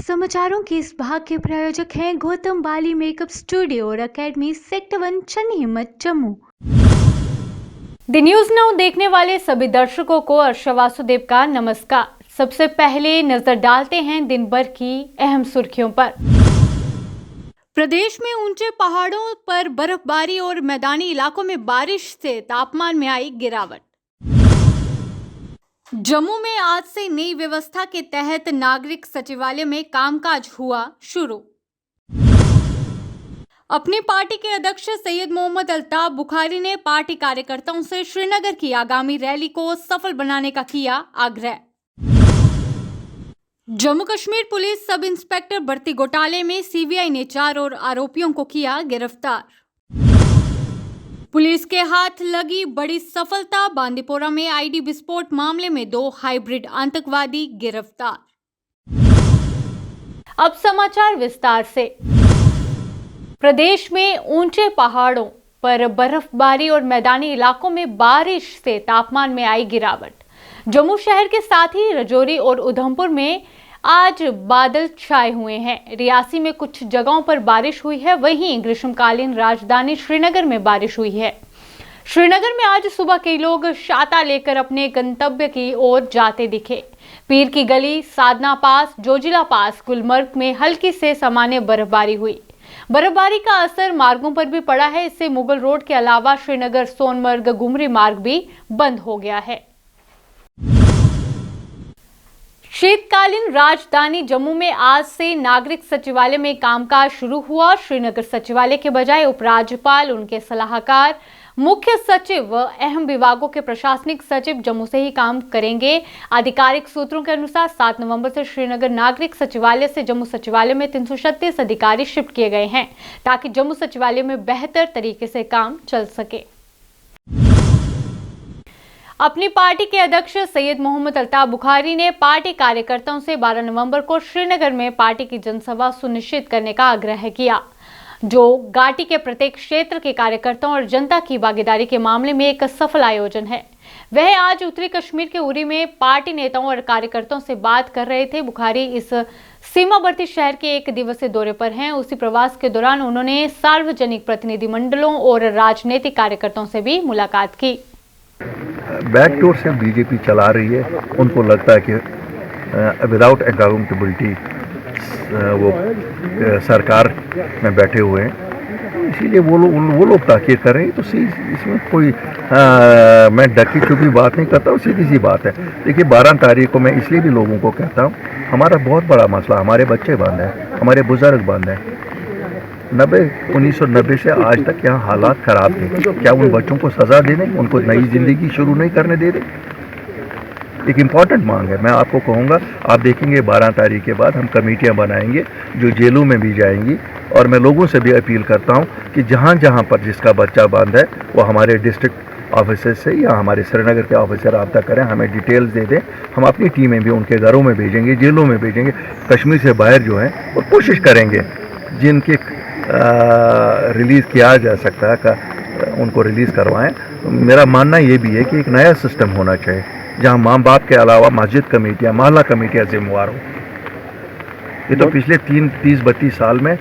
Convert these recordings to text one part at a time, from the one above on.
समाचारों के इस भाग के प्रायोजक हैं गौतम बाली मेकअप स्टूडियो और एकेडमी सेक्टर 1 चन्नी हिम्मत जम्मू। द न्यूज नाउ देखने वाले सभी दर्शकों को अर्षा वासुदेव का नमस्कार। सबसे पहले नजर डालते हैं दिन भर की अहम सुर्खियों पर। प्रदेश में ऊंचे पहाड़ों पर बर्फबारी और मैदानी इलाकों में बारिश से तापमान में आई गिरावट। जम्मू में आज से नई व्यवस्था के तहत नागरिक सचिवालय में कामकाज हुआ शुरू। अपनी पार्टी के अध्यक्ष सैयद मोहम्मद अल्ताफ बुखारी ने पार्टी कार्यकर्ताओं से श्रीनगर की आगामी रैली को सफल बनाने का किया आग्रह। Jammu Kashmir police sub inspector भर्ती घोटाले में सीबीआई ने 4 और आरोपियों को किया गिरफ्तार। पुलिस के हाथ लगी बड़ी सफलता, बांदीपोरा में आईडी विस्फोट मामले में 2 हाइब्रिड आतंकवादी गिरफ्तार। अब समाचार विस्तार से। प्रदेश में ऊंचे पहाड़ों पर बर्फबारी और मैदानी इलाकों में बारिश से तापमान में आई गिरावट। जम्मू शहर के साथ ही राजौरी और उधमपुर में आज बादल छाए हुए हैं। रियासी में कुछ जगहों पर बारिश हुई है, वहीं ग्रीष्मकालीन राजधानी श्रीनगर में बारिश हुई है। श्रीनगर में आज सुबह कई लोग छाता लेकर अपने गंतव्य की ओर जाते दिखे। पीर की गली, साधना पास, जोजिला पास, गुलमर्ग में हल्की से सामान्य बर्फबारी हुई। बर्फबारी का असर मार्गों पर भी पड़ा है। इससे मुगल रोड के अलावा श्रीनगर सोनमर्ग गुमरी मार्ग भी बंद हो गया है। शीतकालीन राजधानी जम्मू में आज से नागरिक सचिवालय में कामकाज शुरू हुआ। श्रीनगर सचिवालय के बजाय उपराज्यपाल, उनके सलाहकार, मुख्य सचिव व अहम विभागों के प्रशासनिक सचिव जम्मू से ही काम करेंगे। आधिकारिक सूत्रों के अनुसार 7 नवंबर से श्रीनगर नागरिक सचिवालय से जम्मू सचिवालय में 336 अधिकारी शिफ्ट किए गए हैं, ताकि जम्मू सचिवालय में बेहतर तरीके से काम चल सके। अपनी पार्टी के अध्यक्ष सैयद मोहम्मद अल्ताफ बुखारी ने पार्टी कार्यकर्ताओं से 12 नवंबर को श्रीनगर में पार्टी की जनसभा सुनिश्चित करने का आग्रह किया, जो घाटी के प्रत्येक क्षेत्र के कार्यकर्ताओं और जनता की भागीदारी के मामले में एक सफल आयोजन है। वह आज उत्तरी कश्मीर के उरी में पार्टी नेताओं और कार्यकर्ताओं से बात कर रहे थे। बुखारी इस सीमावर्ती शहर के 1 दिवसीय दौरे पर हैं। उसी प्रवास के दौरान उन्होंने सार्वजनिक प्रतिनिधिमंडलों और राजनीतिक कार्यकर्ताओं से भी मुलाकात की। बैकडोर से बीजेपी चला रही है। उनको लगता है कि विदाउट अकाउंटेबिलिटी वो सरकार में बैठे हुए हैं, इसीलिए वो लोग ताकीद कर रहे हैं। तो इसमें कोई मैं डकी चुपी बात नहीं करता हूँ, सीधी सी बात है। देखिए 12 तारीख को मैं इसलिए भी लोगों को कहता हूँ, हमारा बहुत बड़ा मसला, हमारे बच्चे बंद हैं, हमारे बुजुर्ग बंद हैं। 1990 से आज तक यहाँ हालात खराब थे। क्या उन बच्चों को सज़ा दे दें, उनको नई ज़िंदगी शुरू नहीं करने दे दें? एक इम्पॉर्टेंट मांग है। मैं आपको कहूँगा, आप देखेंगे 12 तारीख के बाद हम कमेटियाँ बनाएंगे जो जेलों में भी जाएंगी। और मैं लोगों से भी अपील करता हूँ कि जहाँ जहाँ पर जिसका बच्चा बंद है वो हमारे डिस्ट्रिक्ट ऑफिसर से या हमारे श्रीनगर के ऑफिस से रब्ता करें, हमें डिटेल्स दे दें। हम अपनी टीमें भी उनके घरों में भेजेंगे, जेलों में भेजेंगे। कश्मीर से बाहर जो हैं वो कोशिश करेंगे जिनके रिलीज़ किया जा सकता है उनको रिलीज़ करवाएं। मेरा मानना ये भी है कि एक नया सिस्टम होना चाहिए जहां माँ बाप के अलावा मस्जिद कमेटियां, मोहल्ला कमेटियां जिम्मेवार हो। ये तो पिछले 30-32 साल में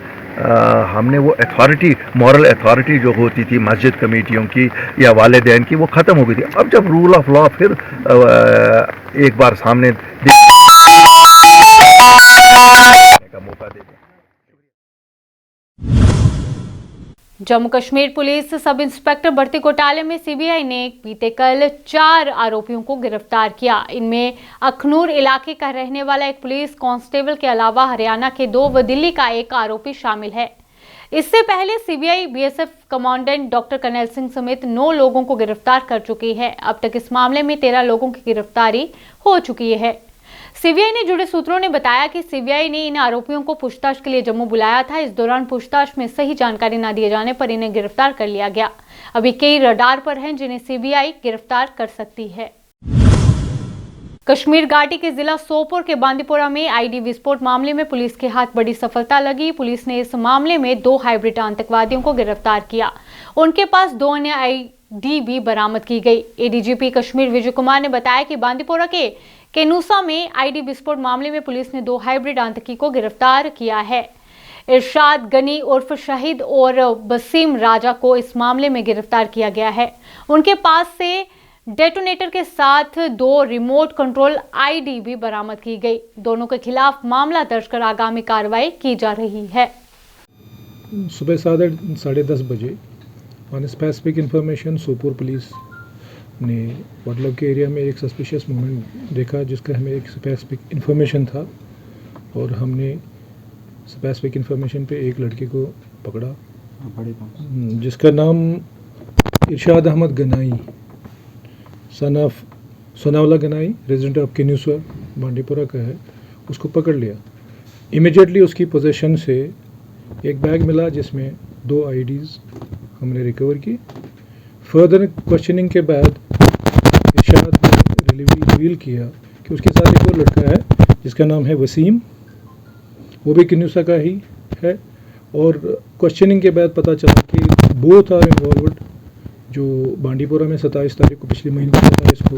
हमने वो अथॉरिटी, मॉरल अथॉरिटी जो होती थी मस्जिद कमेटियों की या वालिदैन की, वो ख़त्म हो गई थी। अब जब रूल ऑफ लॉ फिर एक बार सामने का मौका दे दें। Jammu Kashmir police sub inspector भर्ती घोटाले में सीबीआई ने बीते कल 4 आरोपियों को गिरफ्तार किया। इनमें अखनूर इलाके का रहने वाला एक पुलिस कांस्टेबल के अलावा हरियाणा के 2 व दिल्ली का 1 आरोपी शामिल है। इससे पहले CBI BSF commandant doctor colonel Singh समेत 9 लोगों को गिरफ्तार कर चुकी है। अब तक इस मामले में 13 लोगों की गिरफ्तारी हो चुकी है। सीबीआई ने जुड़े सूत्रों ने बताया कि सीबीआई ने इन आरोपियों को पूछताछ के लिए जम्मू बुलाया था। इस दौरान पूछताछ में सही जानकारी न दिए जाने पर इन्हें गिरफ्तार कर लिया गया। अभी कई रडार पर हैं जिन्हें सीबीआई गिरफ्तार कर सकती है। कश्मीर घाटी के जिला सोपोर के बांदीपोरा में आईडी विस्फोट मामले में पुलिस के हाथ बड़ी सफलता लगी। पुलिस ने इस मामले में 2 हाइब्रिड आतंकवादियों को गिरफ्तार किया। उनके पास 2 अन्य डी भी बरामद की गई। एडीजीपी कश्मीर विजय कुमार ने बताया कि बांदीपोरा के केनूसा में आईडी विस्फोट मामले में पुलिस ने 2 हाइब्रिड आतंकी को गिरफ्तार किया है। इरशाद गनी उर्फ शहीद और वसीम राजा को इस मामले में गिरफ्तार किया गया है। उनके पास से डेटोनेटर के साथ 2 रिमोट कंट्रोल आईडी भी बरामद की गई। दोनों के खिलाफ मामला दर्ज कर आगामी कार्रवाई की जा रही है। सुबह 10:30 बजे on specific information Sopore police ने वडलब के एरिया में एक सस्पिशियस मूवमेंट देखा, जिसका हमें एक स्पेसिफिक इंफॉर्मेशन था और हमने स्पेसिफिक इंफॉर्मेशन पे एक लड़के को पकड़ा जिसका नाम Irshad Ahmad Ganai son of Sonawala Ganai resident of Kenusa Bandipora का है। उसको पकड़ लिया। इमीडिएटली उसकी पोजीशन से एक बैग मिला जिसमें 2 आईडीज़ हमने रिकवर की। फर्दर क्वेश्चनिंग के बाद इरशाद ने रिवील किया कि उसके साथ एक और लड़का है जिसका नाम है वसीम, वो भी केनूसा का ही है। और क्वेश्चनिंग के बाद पता चला कि बोथ आर इन्वॉल्वड। जो बांडीपुरा में 27 तारीख को पिछले महीने 27 को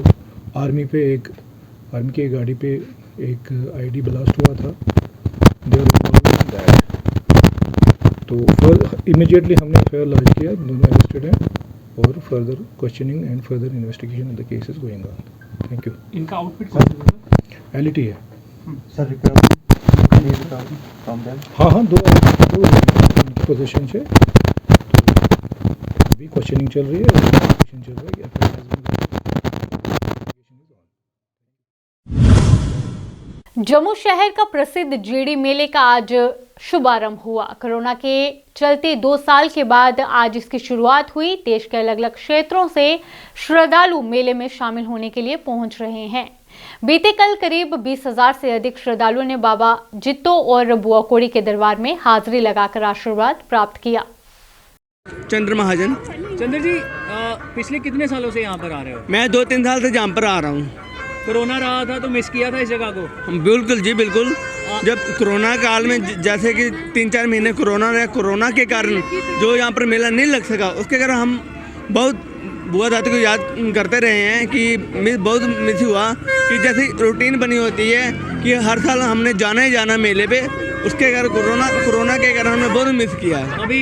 आर्मी की एक गाड़ी पे एक आईडी ब्लास्ट हुआ था। They are involved in that. तो इमीडिएटली हमने एफआईआर लॉन्च किया, दोनों अरेस्टेड हैं और further questioning and further investigation of the case is going on. Thank you. इनका आउटफिट कौन सा एलईटी है सर। रिकवरी हाँ 2 उनकी पोजीशन से अभी क्वेश्चनिंग चल रही है, इन्वेस्टिगेशन चल रहा है। जम्मू शहर का प्रसिद्ध जेडी मेले का आज शुभारंभ हुआ। कोरोना के चलते 2 साल के बाद आज इसकी शुरुआत हुई। देश के अलग अलग क्षेत्रों से श्रद्धालु मेले में शामिल होने के लिए पहुंच रहे हैं। बीते कल करीब 20,000 से अधिक श्रद्धालुओं ने बाबा जित्तो और बुआ कोड़ी के दरबार में हाजिरी लगाकर आशीर्वाद प्राप्त किया। चंद्र महाजन। चंद्र जी, पिछले कितने सालों से यहाँ पर आ रहे हो? मैं 2-3 साल से यहाँ पर आ रहा हूँ। कोरोना रहा था तो मिस किया था इस जगह को? बिल्कुल जी, बिल्कुल। जब कोरोना काल में जैसे कि 3-4 महीने कोरोना के कारण जो यहाँ पर मेला नहीं लग सका, उसके कारण हम बहुत बुआ दादी को याद करते रहे हैं कि बहुत मिस हुआ कि जैसे रूटीन बनी होती है कि हर साल हमने जाना ही जाना मेले पे, उसके कारण कोरोना के कारण हमने बहुत मिस किया है। अभी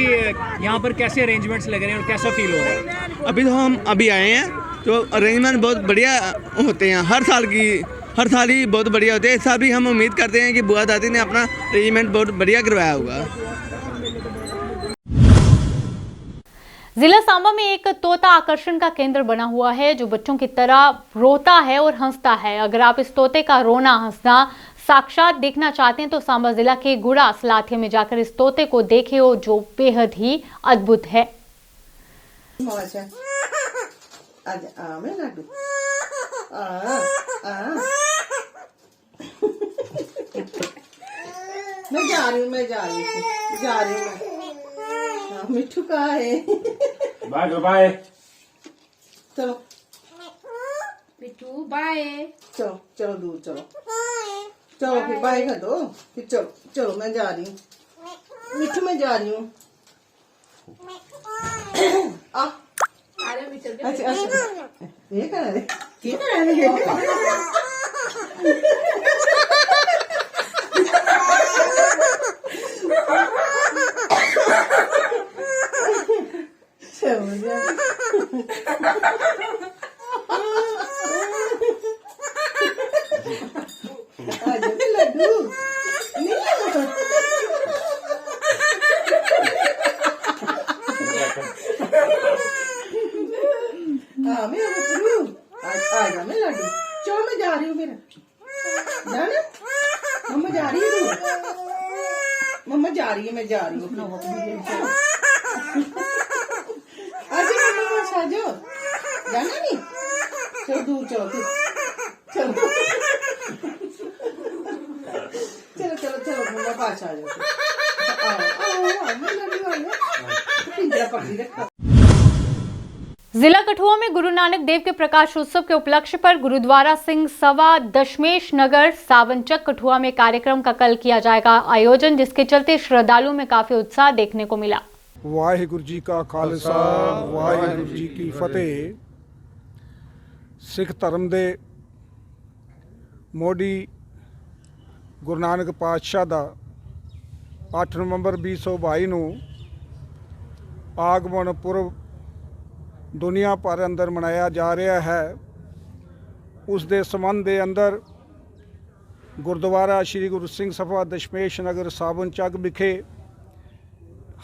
यहाँ पर कैसे अरेंजमेंट्स लग रहे हैं और कैसा फील हो रहा है? अभी तो हम आए हैं तो अरेंजमेंट बहुत बढ़िया होते हैं। हर साल ही बहुत बढ़िया होते हैं। इस साल भी हम उम्मीद करते हैं कि बुआ दादी ने अपना अरेंजमेंट बहुत बढ़िया करवाया होगा। जिला सांबा में एक तोता आकर्षण का केंद्र बना हुआ है जो बच्चों की तरह रोता है और हंसता है। अगर आप इस तोते का रोना हंसना साक्षात देखना चाहते हैं तो सांबा जिला के गुड़ा सलाथिया में जाकर इस तोते को देखें जो बेहद ही अद्भुत है। मैं जा रही हूँ। मिठू का है। बाय चलो मिठू बाय। चलो दूर चलो फिर बाय कर दो। फिर चलो मैं जा रही हूँ। मिठू मैं जा रही हूँ। अच्छा ये करा रहे लड्डू हाँ मैं आजा मैं लड्डू। चलो मैं जा रही हूँ फिर जाना। मम्मा जा रही है मम्मा जा रही है मैं जा रही हूँ। आजा मम्मा बस आ जाओ। जाना नहीं? चलो दूर चलो फिर चलो मम्मा पास आ जाओ। पिंजरा पकड़ी रखा। जिला कठुआ में गुरु नानक देव के प्रकाश उत्सव के उपलक्ष्य पर गुरुद्वारा सिंह सभा दशमेश नगर सावंचक कठुआ में कार्यक्रम का कल किया जाएगा आयोजन, जिसके चलते श्रद्धालुओं में काफी उत्साह देखने को मिला। ਵਾਹਿਗੁਰੂ ਜੀ ਕਾ ਖਾਲਸਾ ਵਾਹਿਗੁਰੂ ਜੀ ਕੀ ਫਤਿਹ। ਸਿੱਖ ਧਰਮ ਦੇ ਮੋਢੀ ਗੁਰੂ ਨਾਨਕ ਪਾਤਸ਼ਾਹ ਦਾ 8 ਨਵੰਬਰ 2022 ਨੂੰ ਆਗਮਨ ਪੁਰਬ ਦੁਨੀਆ ਭਰ ਅੰਦਰ ਮਨਾਇਆ ਜਾ ਰਿਹਾ ਹੈ। ਉਸ ਦੇ ਸੰਬੰਧ ਦੇ ਅੰਦਰ ਗੁਰਦੁਆਰਾ ਸ਼੍ਰੀ ਗੁਰੂ ਸਿੰਘ ਸਭਾ ਦਸ਼ਮੇਸ਼ ਨਗਰ ਸਾਬਨ ਚੱਕ ਵਿਖੇ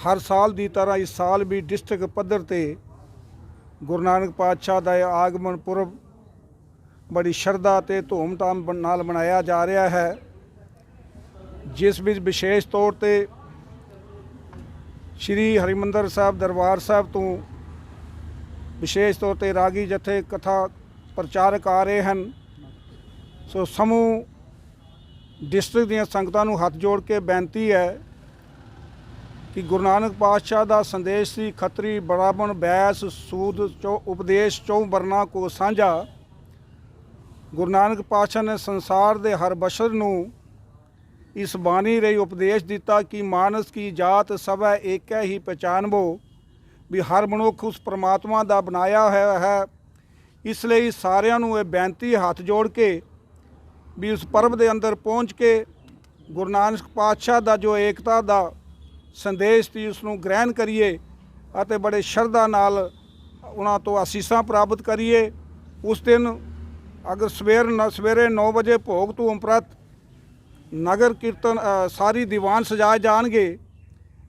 हर साल की तरह इस साल भी डिस्ट्रिक्ट पद्धर ते गुरु नानक पातशाह का आगमन पुरब बड़ी शरधा ते धूमधाम नाल मनाया जा रहा है, जिस विच विशेष तौर ते श्री हरिमंदर साहब दरबार साहब तो विशेष तौर ते रागी जथे कथा प्रचारक आ रहे हैं। सो समूह डिस्ट्रिक्ट दी संगतां नूं हथ जोड़ के बेनती है कि गुरु नानक पातशाह का संदेश सी खतरी बराबन बैस सूद उपदेश चौ बरना को साझा। गुरु नानक पातशाह ने संसार के हर बशर नूं इस बानी रही उपदेश दिता कि मानस की जात सब एक ही पहचानबो, भी हर मनुख उस परमात्मा का बनाया है। इसलिए सारियां नूं ये बेनती हाथ जोड़ के भी उस पर्व के अंदर पहुँच के गुरु नानक पातशाह का जो एकता का संदेश थी उसनूं ग्रहण करिए और बड़े शरधा नाल उन्हां तो आसीसां प्राप्त करिए। उस दिन अगर सवेरे 9 बजे भोग तो उपरंत नगर कीर्तन सारी दीवान सजाए जाएंगे।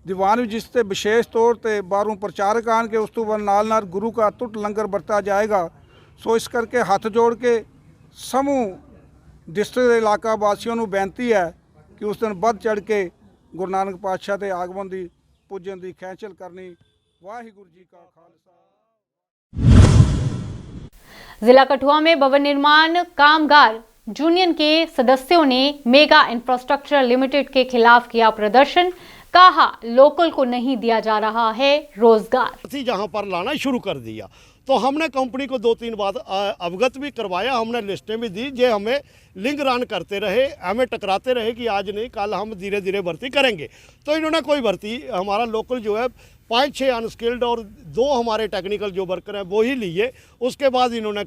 दीवान जिस ते विशेष तौर पर बाहरों प्रचारक आएंगे, उस तो बाद नाल गुरु का अतुट लंगर बरता जाएगा। सो इस करके हाथ जोड़ के समूह डिस्ट्रिक्ट इलाका वासियों को बेनती है कि उस दिन बढ़ चढ़ के गुरु नानक पातशाह के आगमन की पूजन की खैचल करनी। वाहिगुरू जी का खालसा। जिला कठुआ में भवन निर्माण कामगार यूनियन के सदस्यों ने मेगा इंफ्रास्ट्रक्चर लिमिटेड के खिलाफ किया प्रदर्शन। कहा लोकल को नहीं दिया जा रहा है रोजगार। जहां पर लाना शुरू कर दिया तो हमने कंपनी को 2-3 बार अवगत भी करवाया, हमने लिस्टें भी दी, जे हमें लिंग रान करते रहे, हमें टकराते रहे कि आज नहीं कल हम धीरे धीरे भर्ती करेंगे। तो इन्होंने कोई भर्ती हमारा लोकल जो है 5-6 अनस्किल्ड और 2 हमारे टेक्निकल जो वर्कर हैं वो ही लिए। उसके बाद इन्होंने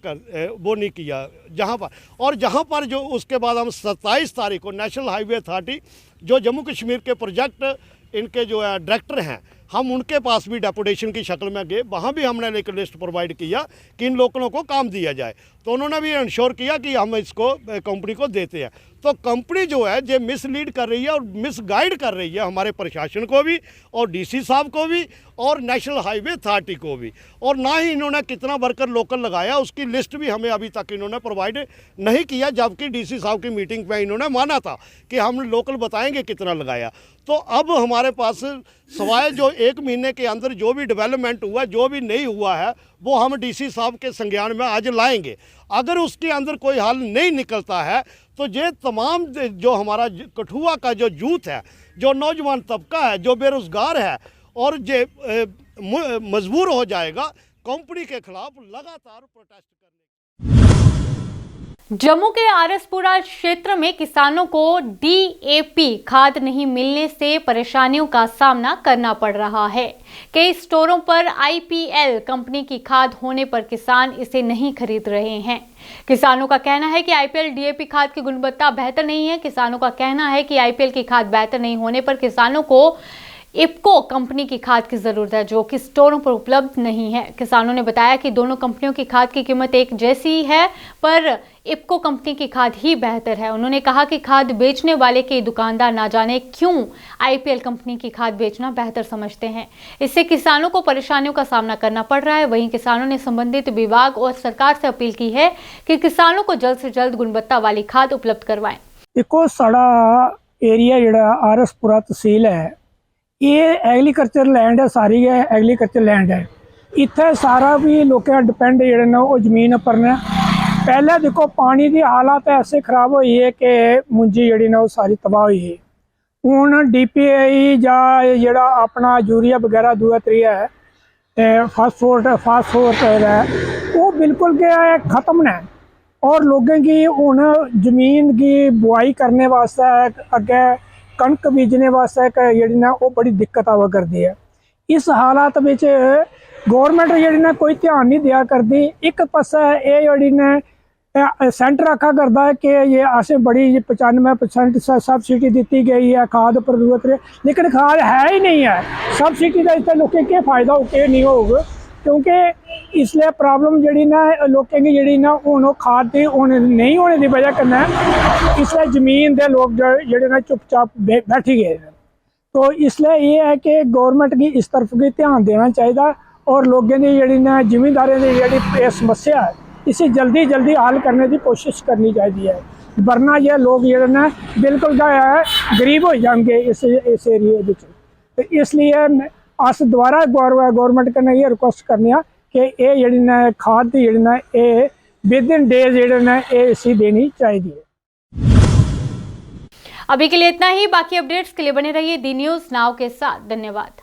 वो नहीं किया जहाँ पर जो उसके बाद हम 27 तारीख को नेशनल हाईवे अथॉरिटी जो जम्मू कश्मीर के प्रोजेक्ट इनके जो है डायरेक्टर हैं, हम उनके पास भी डेपुटेशन की शक्ल में गए। वहाँ भी हमने एक लिस्ट प्रोवाइड किया कि इन लोकलों को काम दिया जाए। तो उन्होंने भी इंश्योर किया कि हम इसको कंपनी को देते हैं। तो कंपनी जो है जो मिसलीड कर रही है और मिसगाइड कर रही है हमारे प्रशासन को भी और डीसी साहब को भी और नेशनल हाईवे अथॉरिटी को भी। और ना ही इन्होंने कितना वर्कर लोकल लगाया उसकी लिस्ट भी हमें अभी तक इन्होंने प्रोवाइड नहीं किया, जबकि डीसी साहब की मीटिंग में इन्होंने माना था कि हम लोकल बताएंगे कितना लगाया। तो अब हमारे पास सवाए जो 1 महीने के अंदर जो भी डेवलपमेंट हुआ, जो भी नहीं हुआ है, वो हम डीसी साहब के संज्ञान में आज लाएंगे। अगर उसके अंदर कोई हल नहीं निकलता है तो ये तमाम जो हमारा कठुआ का जो यूथ है, जो नौजवान तबका है, जो बेरोज़गार है और जो मजबूर हो जाएगा कंपनी के खिलाफ लगातार प्रोटेस्ट करने। जम्मू के आरएसपुरा क्षेत्र में किसानों को डीएपी खाद नहीं मिलने से परेशानियों का सामना करना पड़ रहा है। कई स्टोरों पर आईपीएल कंपनी की खाद होने पर किसान इसे नहीं खरीद रहे हैं। किसानों का कहना है कि आईपीएल डीएपी खाद की गुणवत्ता बेहतर नहीं है। किसानों का कहना है कि आईपीएल की खाद बेहतर नहीं होने पर किसानों को इफ्को कंपनी की खाद की ज़रूरत है, जो कि स्टोरों पर उपलब्ध नहीं है। किसानों ने बताया कि दोनों कंपनियों की खाद की कीमत एक जैसी है, पर इफ्को कंपनी की खाद ही बेहतर है। उन्होंने कहा कि खाद बेचने वाले के दुकानदार ना जाने क्यों आईपीएल कंपनी की खाद बेचना बेहतर समझते हैं। इससे किसानों को परेशानियों का सामना करना पड़ रहा है। वहीं किसानों ने संबंधित विभाग और सरकार से अपील की है कि किसानों को जल्द से जल्द गुणवत्ता वाली खाद उपलब्ध करवाएं। देखो साड़ा एरिया जिहड़ा आरएसपुरा तहसील है, ये एग्रीकल्चर लैंड है, सारी है एग्रीकल्चर लैंड है। इत्थे सारा भी लोगों डिपेंड जिहड़े ने वो जमीन पर ने। पहले देखो पानी की हालत ऐसे खराब हुई है कि मुंजी जिहड़ी ने वो सारी तबाह हुई है। हुण डीपीआई जां जिहड़ा अपना यूरिया वगैरह दूआ त्रीया है फास्फोरस है वो बिल्कुल के ख़त्म है। और लोगों की हुण जमीन की बुआई करने वास्ते अगे कणक बीजने वास्ते जी ना वो बड़ी दिक्कत आवा करती है। इस हालात ਵਿੱਚ गौरमेंट ਜਿਹੜੀ ਨਾ ਕੋਈ ਧਿਆਨ ਨਹੀਂ ਦਿਆ ਕਰਦੀ। ਇੱਕ ਪਾਸੇ ਇਹ ਜਿਹੜੀ ਨੇ सेंटर रखा करता है कि ये ऐसे बड़ी 95% सबसिडी दी गई है खाद पर जरूरत है, लेकिन खाद है ही नहीं है। सबसिडी का इससे लोगों के फायदा होके नहीं होगा, क्योंकि इसलिए प्रॉब्लम जड़ी ना लोगों की जड़ी ना हूँ खाद की होने नहीं होने की वजह कन्नै इसलिए जमीन के लोग जड़े ना चुपचाप बैठी गए हैं। तो इसलिए ये है कि गवर्नमेंट की इस तरफ भी ध्यान देना चाहिए और लोगों की जड़ी ना जिमींदारों की जड़ी समस्या है इसे जल्दी जल्दी हल करने की कोशिश करनी चाहिए है, वरना ये लोग जो ना बिल्कुल गरीब हो जाएंगे इस एरिए में। तो इसलिए अस दोबारा गौरमेंट कन्नै ये रिक्वेस्ट करने कि ये जड़ी ना खाद की जड़ी ना ये विद इन डेज जड़ी ना ये इसी देनी चाहिए। अभी के लिए इतना ही, बाकी अपडेट्स के लिए बने रहिए दी न्यूज़ नाउ के साथ। धन्यवाद।